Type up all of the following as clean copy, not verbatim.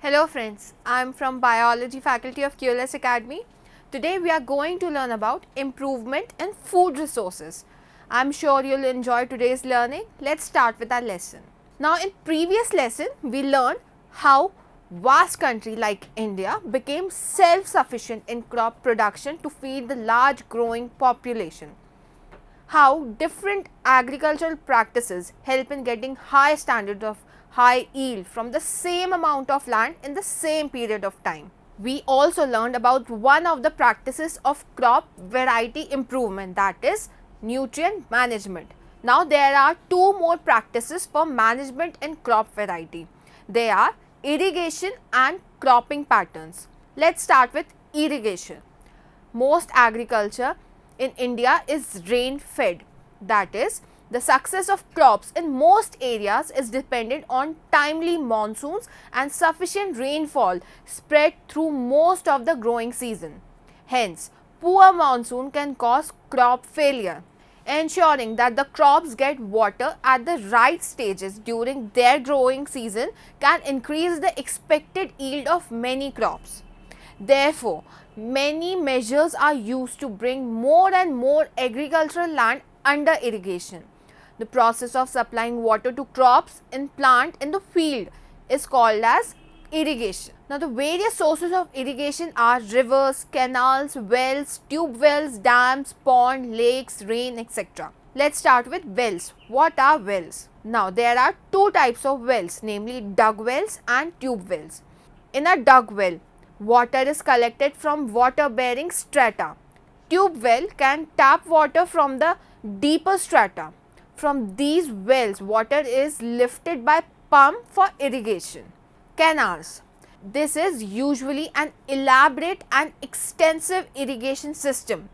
Hello friends, I am from Biology faculty of QLS Academy. Today we are going to learn about improvement in food resources. I am sure you will enjoy today's learning. Let's start with our lesson. Now in previous lesson we learned how vast country like India became self-sufficient in crop production to feed the large growing population. How different agricultural practices help in getting high standards of high yield from the same amount of land in the same period of time. We also learned about one of the practices of crop variety improvement, that is nutrient management. Now there are two more practices for management in crop variety. They are irrigation and cropping patterns. Let's start with irrigation. Most agriculture in India is rain fed, that is, the success of crops in most areas is dependent on timely monsoons and sufficient rainfall spread through most of the growing season. Hence, poor monsoon can cause crop failure. Ensuring that the crops get water at the right stages during their growing season can increase the expected yield of many crops. Therefore, many measures are used to bring more and more agricultural land under irrigation. The process of supplying water to crops in plant in the field is called as irrigation. Now, the various sources of irrigation are rivers, canals, wells, tube wells, dams, pond, lakes, rain, etc. Let's start with wells. What are wells? Now, there are two types of wells, namely dug wells and tube wells. In a dug well, water is collected from water bearing strata. Tube well can tap water from the deeper strata. From these wells, water is lifted by pump for irrigation. Canals. This is usually an elaborate and extensive irrigation system.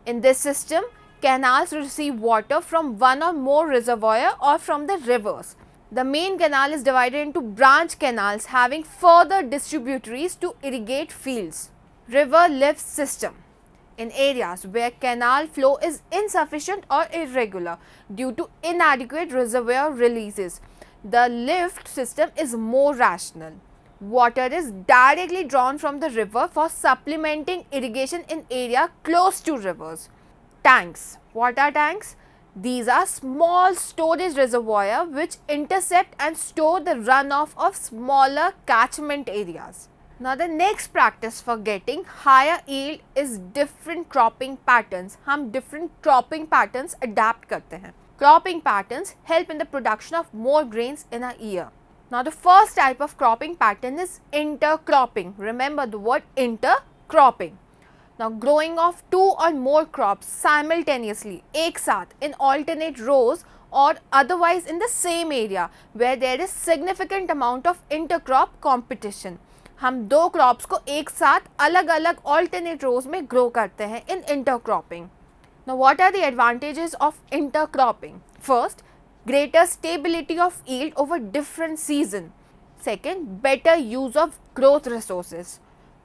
In this system, canals receive water from one or more reservoirs or from the rivers. The main canal is divided into branch canals having further distributaries to irrigate fields. River lift system. In areas where canal flow is insufficient or irregular due to inadequate reservoir releases, the lift system is more rational. Water is directly drawn from the river for supplementing irrigation in area close to rivers. Tanks. What are tanks? These are small storage reservoirs which intercept and store the runoff of smaller catchment areas. Now the next practice for getting higher yield is different cropping patterns. हम different cropping patterns adapt करते हैं. Cropping patterns help in the production of more grains in a year. Now the first type of cropping pattern is intercropping. Remember the word intercropping. Now growing of two or more crops simultaneously, एक साथ in alternate rows or otherwise in the same area where there is significant amount of intercrop competition. हम दो crops को एक साथ अलग अलग alternate रोज में ग्रो करते हैं in intercropping. Now what are the advantages of intercropping? First, greater stability of yield over different season. Second, better use of growth resources.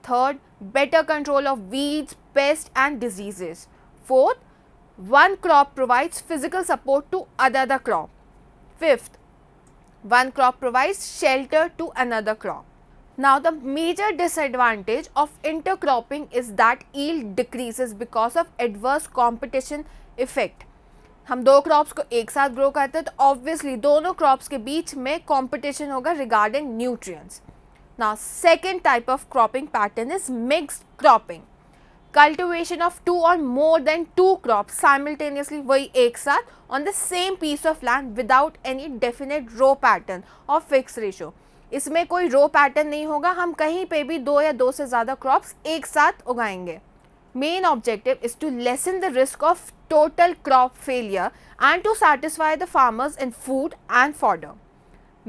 Third, better control of weeds, pests and diseases. Fourth, one crop provides physical support to another crop. Fifth, one crop provides shelter to another crop. Now the major disadvantage of intercropping is that yield decreases because of adverse competition effect. हम दो crops को एक साथ grow करते हैं तो obviously दोनों crops के बीच में कंपटीशन होगा regarding nutrients. Now second type of cropping pattern is mixed cropping. Cultivation of two और more than two crops simultaneously, वही एक साथ on the same piece of land without any definite row pattern और fix ratio. इसमें कोई रो pattern नहीं होगा, हम कहीं पे भी दो या दो से ज़्यादा क्रॉप्स एक साथ उगाएंगे. Main objective is to lessen the risk of total crop failure and to satisfy the farmers in food and fodder.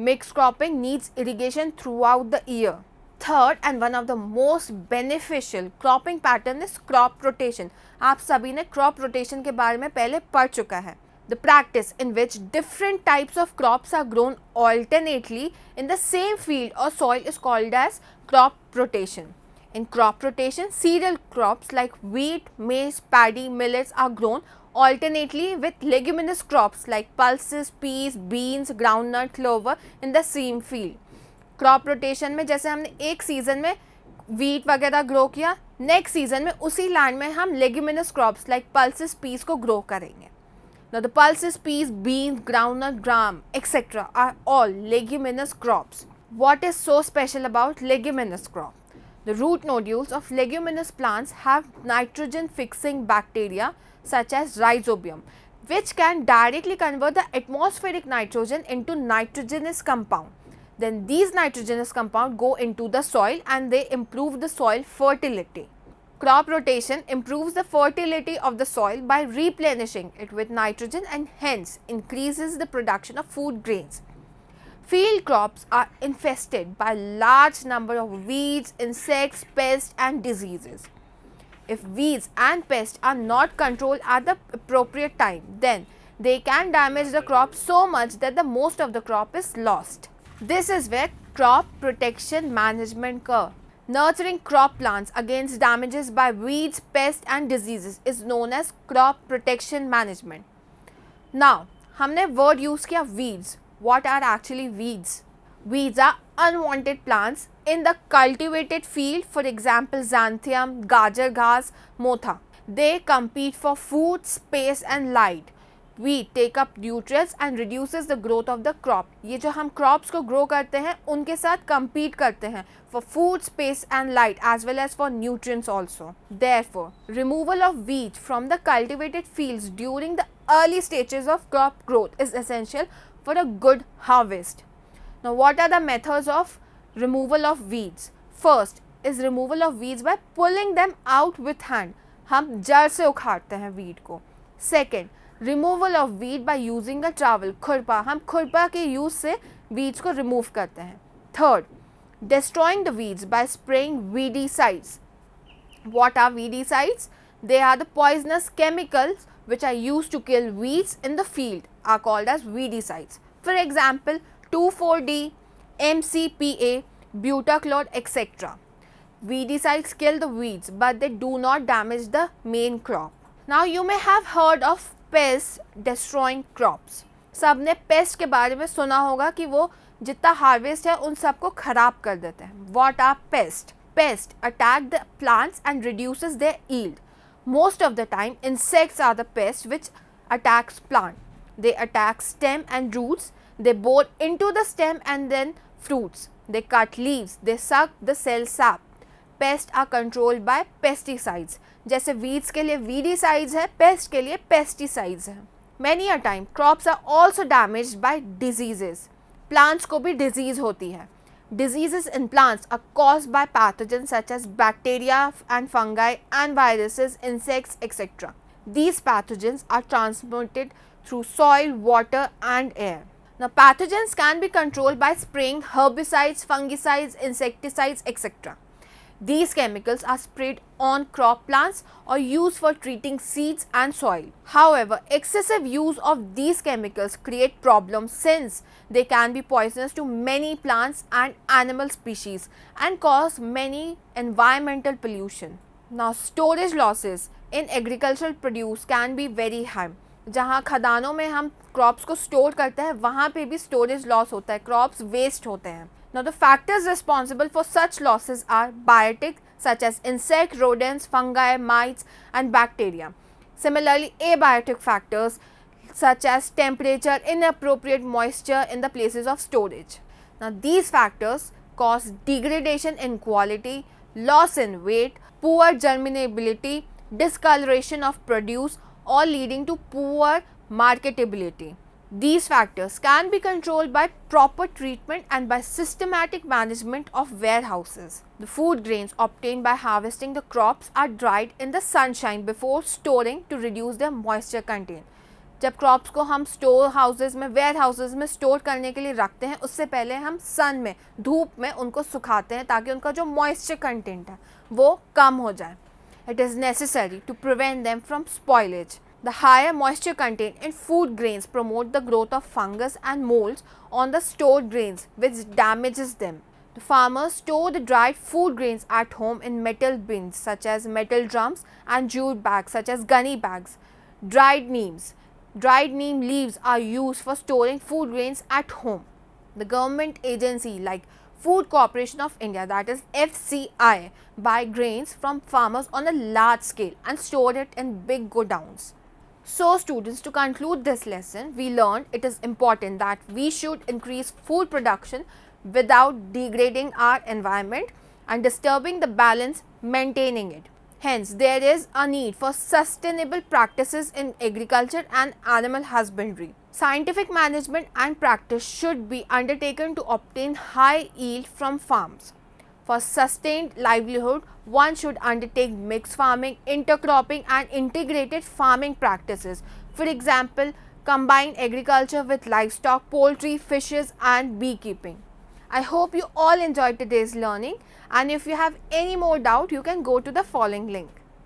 Mixed cropping needs irrigation throughout the year. Third and one of the most beneficial cropping pattern is crop rotation. आप सभी ने crop rotation के बारे में पहले पढ़ चुका है. The practice in which different types of crops are grown alternately in the same field or soil is called as crop rotation. In crop rotation, cereal crops like wheat, maize, paddy, millets are grown alternately with leguminous crops like pulses, peas, beans, groundnut, clover in the same field. Crop rotation में जैसे हमने एक season में wheat वगैरह grow किया, next season में उसी land में हम leguminous crops like pulses, peas को ग्रो करेंगे. Now the pulses, peas, beans, groundnut, gram, etc. are all leguminous crops. What is so special about leguminous crop? The root nodules of leguminous plants have nitrogen fixing bacteria such as rhizobium, which can directly convert the atmospheric nitrogen into nitrogenous compound. Then these nitrogenous compounds go into the soil and they improve the soil fertility. Crop rotation improves the fertility of the soil by replenishing it with nitrogen and hence increases the production of food grains. Field crops are infested by large number of weeds, insects, pests and diseases. If weeds and pests are not controlled at the appropriate time, then they can damage the crop so much that the most of the crop is lost. This is where crop protection management comes. Nurturing crop plants against damages by weeds, pests and diseases is known as crop protection management. Now, हमने word use किया weeds. What are actually weeds? Weeds are unwanted plants in the cultivated field, for example xanthium, gajar घास, motha. They compete for food, space and light. Weed take up nutrients and reduces the growth of the crop. ये जो हम crops को grow करते हैं उनके साथ compete करते हैं for food, space and light as well as for nutrients also. Therefore, removal of weeds from the cultivated fields during the early stages of crop growth is essential for a good harvest. Now, what are the methods of removal of weeds? First is removal of weeds by pulling them out with hand. हम जड़ से उखाड़ते हैं weed को. Second, removal of weed by using a travel, खुरपा, हम खुरपा के use से वीड्स को रिमूव करते हैं. Third, destroying the weeds by spraying weedicides. What are weedicides? They are the poisonous chemicals which are used to kill weeds in the field are called as weedicides. For example, 2,4-D, MCPA, butachlor, etc. Weedicides kill the weeds but they do not damage the main crop. Now you may have heard of pests destroying crops. सबने paste के बारे में सुना होगा कि वो जितना harvest है उन सबको खराब कर देते हैं. What are pests? Pests attack the plants and reduces their yield. Most of the time, insects are the pests which attacks plant. They attack stem and roots. They bore into the stem and then fruits. They cut leaves. They suck the cell sap. Pests are controlled by pesticides. जैसे weeds के लिए weedicides है, pests के लिए pesticides है. Many a time, crops are also damaged by diseases. Plants को भी disease होती है. Diseases in plants are caused by pathogens such as bacteria and fungi and viruses, insects, etc. These pathogens are transmitted through soil, water and air. Now, pathogens can be controlled by spraying herbicides, fungicides, insecticides, etc. These chemicals are sprayed on crop plants or used for treating seeds and soil. However, excessive use of these chemicals create problems since they can be poisonous to many plants and animal species and cause many environmental pollution. Now, storage losses in agricultural produce can be very high. जहाँ खदानों में हम crops को store करते हैं वहाँ पे भी स्टोरेज लॉस होता है, क्रॉप्स वेस्ट होते हैं. Now, the factors responsible for such losses are biotic such as insect, rodents, fungi, mites and bacteria. Similarly, abiotic factors such as temperature, inappropriate moisture in the places of storage. Now, these factors cause degradation in quality, loss in weight, poor germinability, discoloration of produce, all leading to poor marketability. These factors can be controlled by proper treatment and by systematic management of warehouses. The food grains obtained by harvesting the crops are dried in the sunshine before storing to reduce their moisture content. जब crops को हम store houses में, where houses में store करने के लिए रखते हैं उससे पहले हम सन में, धूप में उनको सुखाते हैं ताकि उनका जो मॉइस्चर कंटेंट है वो कम हो जाए. It is necessary to prevent them from spoilage. The higher moisture content in food grains promote the growth of fungus and molds on the stored grains which damages them. The farmers store the dried food grains at home in metal bins such as metal drums and jute bags such as gunny bags. Dried neems. Dried neem leaves are used for storing food grains at home. The government agency like Food Corporation of India, that is FCI, buy grains from farmers on a large scale and store it in big godowns. So students, to conclude this lesson, we learned it is important that we should increase food production without degrading our environment and disturbing the balance maintaining it. Hence, there is a need for sustainable practices in agriculture and animal husbandry. Scientific management and practice should be undertaken to obtain high yield from farms. For sustained livelihood, one should undertake mixed farming, intercropping and integrated farming practices. For example, combine agriculture with livestock, poultry, fishes and beekeeping. I hope you all enjoyed today's learning, and if you have any more doubt, you can go to the following link.